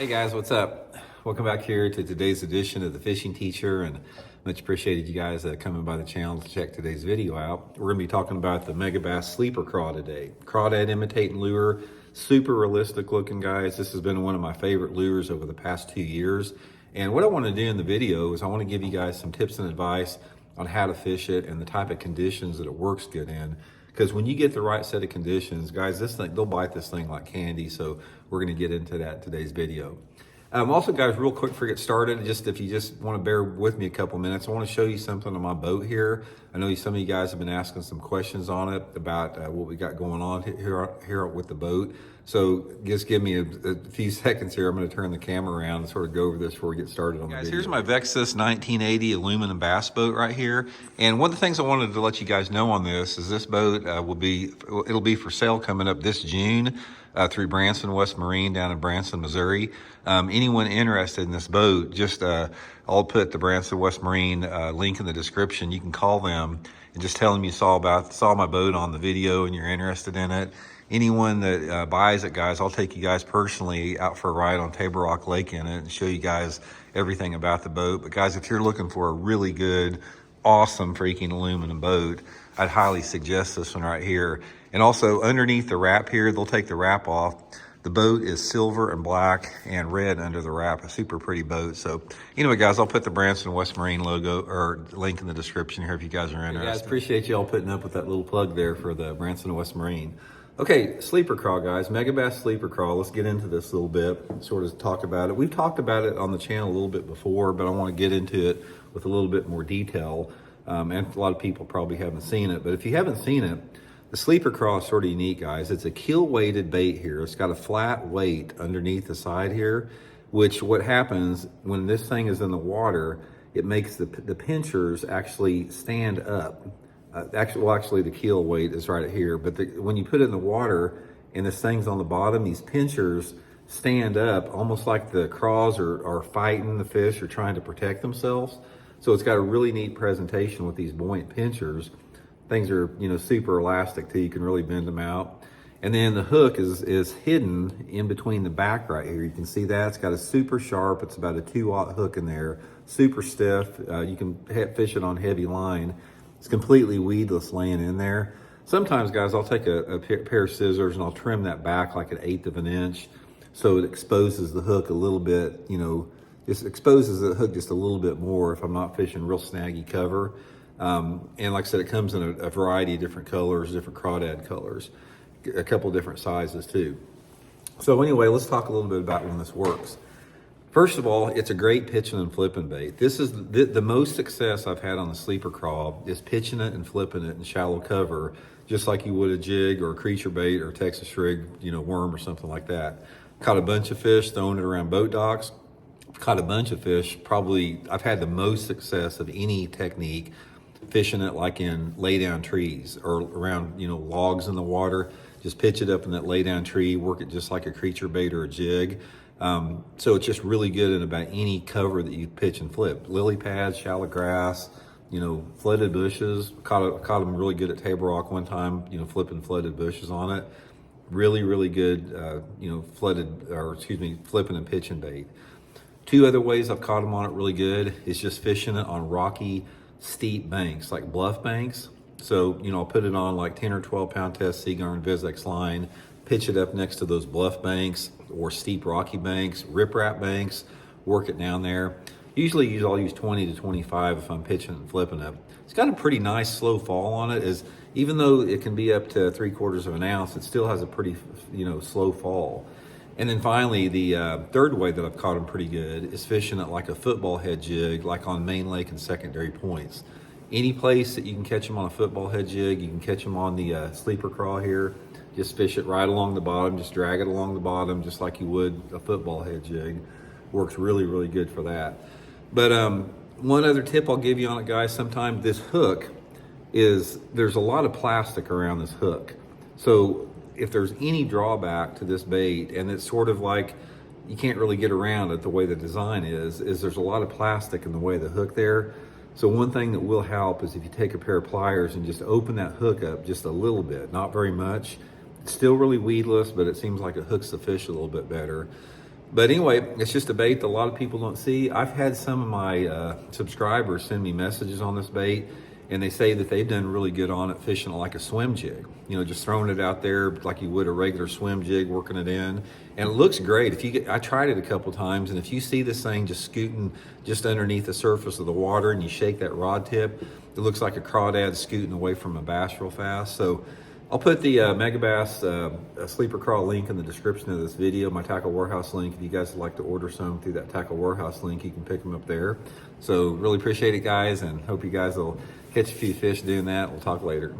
Hey guys, what's up? Welcome back here to today's edition of the Fishing Teacher, and much appreciated you guys coming by the channel to check today's video out. We're going to be talking about the megabass sleeper craw today. Crawdad imitating lure, super realistic looking, guys. This has been one of my favorite lures over the past 2 years. And what I want to do in the video is I want to give you guys some tips and advice on how to fish it and the type of conditions that it works good in. Because when you get the right set of conditions, guys, this thing, they'll bite this thing like candy. So we're going to get into that in today's video. Also, guys, real quick before we get started, just if you just want to bear with me a couple minutes, I want to show you something on my boat here. I know some of you guys have been asking some questions on it about what we got going on here with the boat. So just give me a few seconds here. I'm going to turn the camera around and sort of go over this before we get started on the video. Here's my Vexus 1980 aluminum bass boat right here. And one of the things I wanted to let you guys know on this is this boat it'll be for sale coming up this June through Branson West Marine down in Branson, Missouri. Anyone interested in this boat, just I'll put the Branson West Marine link in the description. You can call them and just tell them you saw my boat on the video and you're interested in it. Anyone that buys it, guys, I'll take you guys personally out for a ride on Table Rock Lake in it and show you guys everything about the boat. But guys, if you're looking for a really good, awesome freaking aluminum boat, I'd highly suggest this one right here. And also underneath the wrap here, they'll take the wrap off. The boat is silver and black and red under the wrap, a super pretty boat. So anyway, guys, I'll put the Branson West Marine logo or link in the description here if you guys are interested. Hey guys, appreciate you all putting up with that little plug there for the Branson West Marine. Okay, sleeper craw, guys, megabass sleeper craw. Let's get into this a little bit, sort of talk about it. We've talked about it on the channel a little bit before, but I want to get into it with a little bit more detail. And a lot of people probably haven't seen it, but if you haven't seen it, the sleeper craw is sort of unique, guys. It's a keel weighted bait here. It's got a flat weight underneath the side here, which what happens when this thing is in the water, it makes the pinchers actually stand up. Actually, the keel weight is right here, but when you put it in the water and this thing's on the bottom, these pinchers stand up almost like the craws are fighting the fish or trying to protect themselves. So it's got a really neat presentation with these buoyant pinchers. Things are, super elastic too. You can really bend them out. And then the hook is hidden in between the back right here. You can see that. It's got a super sharp, it's about a 2/0 hook in there, super stiff. You can fish it on heavy line. It's completely weedless laying in there. Sometimes, guys, I'll take a pair of scissors and I'll trim that back like 1/8 of an inch so it exposes the hook a little bit, just exposes the hook just a little bit more if I'm not fishing real snaggy cover. And like I said, it comes in a variety of different colors, different crawdad colors, a couple different sizes too. So anyway, let's talk a little bit about when this works. First of all, it's a great pitching and flipping bait. This is the most success I've had on the sleeper craw is pitching it and flipping it in shallow cover, just like you would a jig or a creature bait or a Texas rig, worm or something like that. Caught a bunch of fish, throwing it around boat docks. Caught a bunch of fish. Probably I've had the most success of any technique fishing it like in lay down trees or around, logs in the water. Just pitch it up in that lay down tree, work it just like a creature bait or a jig. So it's just really good in about any cover that you pitch and flip. Lily pads, shallow grass, flooded bushes. Caught them really good at Table Rock one time, flipping flooded bushes on it. Really, really good, flipping and pitching bait. Two other ways I've caught them on it really good is just fishing it on rocky, steep banks, like bluff banks. So, I'll put it on like 10 or 12 pound test Seagarn Vizex line, pitch it up next to those bluff banks or steep rocky banks, riprap banks, work it down there. Usually I'll use 20 to 25 if I'm pitching and flipping it. It's got a pretty nice slow fall on it, even though it can be up to 3/4 of an ounce, it still has a pretty, slow fall. And then finally, the third way that I've caught them pretty good is fishing it like a football head jig, like on main lake and secondary points. Any place that you can catch them on a football head jig, you can catch them on the sleeper craw here. Just fish it right along the bottom, just drag it along the bottom, just like you would a football head jig. Works really, really good for that. But one other tip I'll give you on it, guys, sometimes this hook there's a lot of plastic around this hook. So if there's any drawback to this bait, and it's sort of like you can't really get around it the way the design is there's a lot of plastic in the way of the hook there. So one thing that will help is if you take a pair of pliers and just open that hook up just a little bit, not very much. It's still really weedless, but it seems like it hooks the fish a little bit better. But anyway, it's just a bait that a lot of people don't see. I've had some of my subscribers send me messages on this bait, and they say that they've done really good on it fishing like a swim jig. You know, just throwing it out there like you would a regular swim jig, working it in, and it looks great. I tried it a couple times, and if you see this thing just scooting just underneath the surface of the water, and you shake that rod tip, it looks like a crawdad scooting away from a bass real fast. So I'll put the megabass sleeper craw link in the description of this video, my Tackle Warehouse link. If you guys would like to order some through that Tackle Warehouse link, you can pick them up there. So really appreciate it, guys, and hope you guys will catch a few fish doing that. We'll talk later.